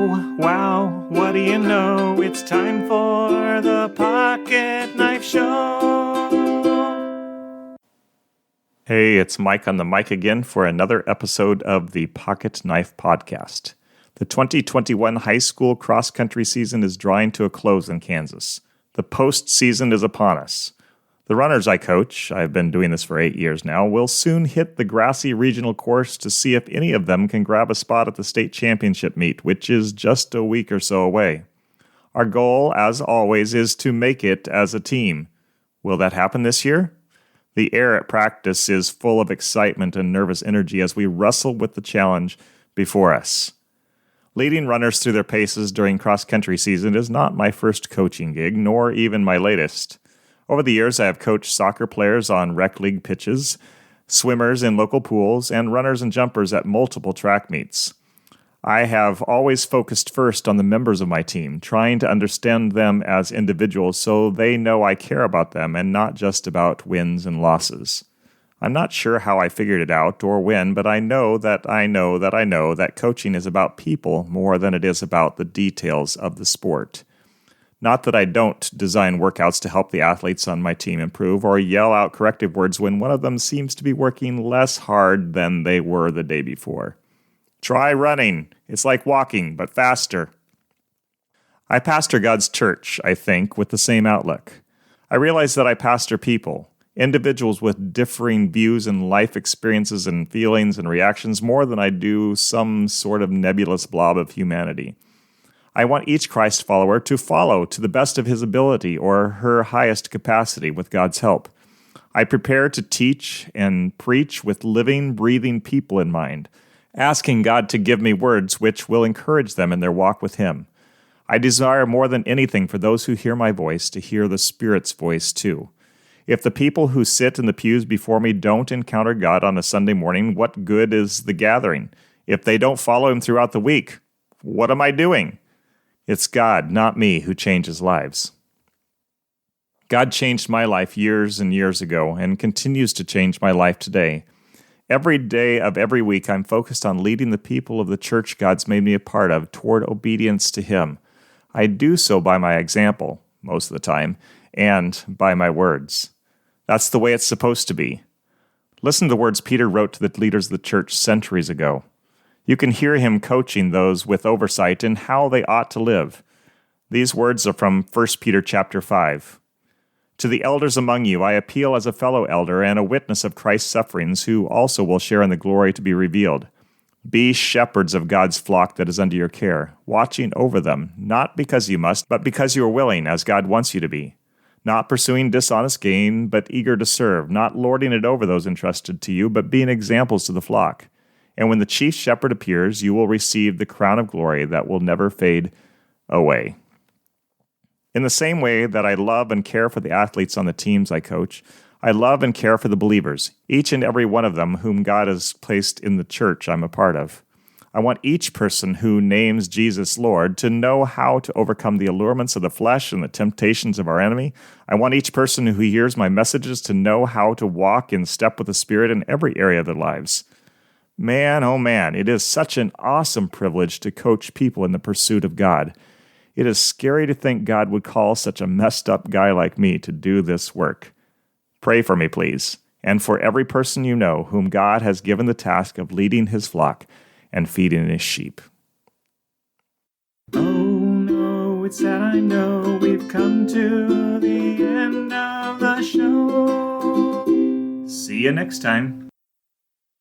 wow, what do you know? It's time for the Pocket Knife Show. Hey, it's Mike on the mic again for another episode of the Pocket Knife Podcast. The 2021 high school cross-country season is drawing to a close in Kansas. The postseason is upon us. The runners I coach, I've been doing this for 8 years now, will soon hit the grassy regional course to see if any of them can grab a spot at the state championship meet, which is just a week or so away. Our goal, as always, is to make it as a team. Will that happen this year? The air at practice is full of excitement and nervous energy as we wrestle with the challenge before us. Leading runners through their paces during cross-country season is not my first coaching gig, nor even my latest. Over the years, I have coached soccer players on rec league pitches, swimmers in local pools, and runners and jumpers at multiple track meets. I have always focused first on the members of my team, trying to understand them as individuals so they know I care about them and not just about wins and losses. I'm not sure how I figured it out or when, but I know that coaching is about people more than it is about the details of the sport. Not that I don't design workouts to help the athletes on my team improve or yell out corrective words when one of them seems to be working less hard than they were the day before. Try running. It's like walking, but faster. I pastor God's church, I think, with the same outlook. I realize that I pastor people, individuals with differing views and life experiences and feelings and reactions more than I do some sort of nebulous blob of humanity. I want each Christ follower to follow to the best of his ability or her highest capacity with God's help. I prepare to teach and preach with living, breathing people in mind, asking God to give me words which will encourage them in their walk with him. I desire more than anything for those who hear my voice to hear the Spirit's voice too. If the people who sit in the pews before me don't encounter God on a Sunday morning, what good is the gathering? If they don't follow him throughout the week, what am I doing? It's God, not me, who changes lives. God changed my life years and years ago and continues to change my life today. Every day of every week, I'm focused on leading the people of the church God's made me a part of toward obedience to him. I do so by my example, most of the time, and by my words. That's the way it's supposed to be. Listen to the words Peter wrote to the leaders of the church centuries ago. You can hear him coaching those with oversight in how they ought to live. These words are from 1 Peter chapter 5. To the elders among you, I appeal as a fellow elder and a witness of Christ's sufferings, who also will share in the glory to be revealed. Be shepherds of God's flock that is under your care, watching over them, not because you must, but because you are willing, as God wants you to be. Not pursuing dishonest gain, but eager to serve, not lording it over those entrusted to you, but being examples to the flock. And when the chief shepherd appears, you will receive the crown of glory that will never fade away. In the same way that I love and care for the athletes on the teams I coach, I love and care for the believers, each and every one of them whom God has placed in the church I'm a part of. I want each person who names Jesus Lord to know how to overcome the allurements of the flesh and the temptations of our enemy. I want each person who hears my messages to know how to walk in step with the Spirit in every area of their lives. Man, oh man, it is such an awesome privilege to coach people in the pursuit of God. It is scary to think God would call such a messed up guy like me to do this work. Pray for me, please, and for every person you know whom God has given the task of leading his flock and feeding his sheep. Oh no, it's sad, I know we've come to the end of the show. See you next time.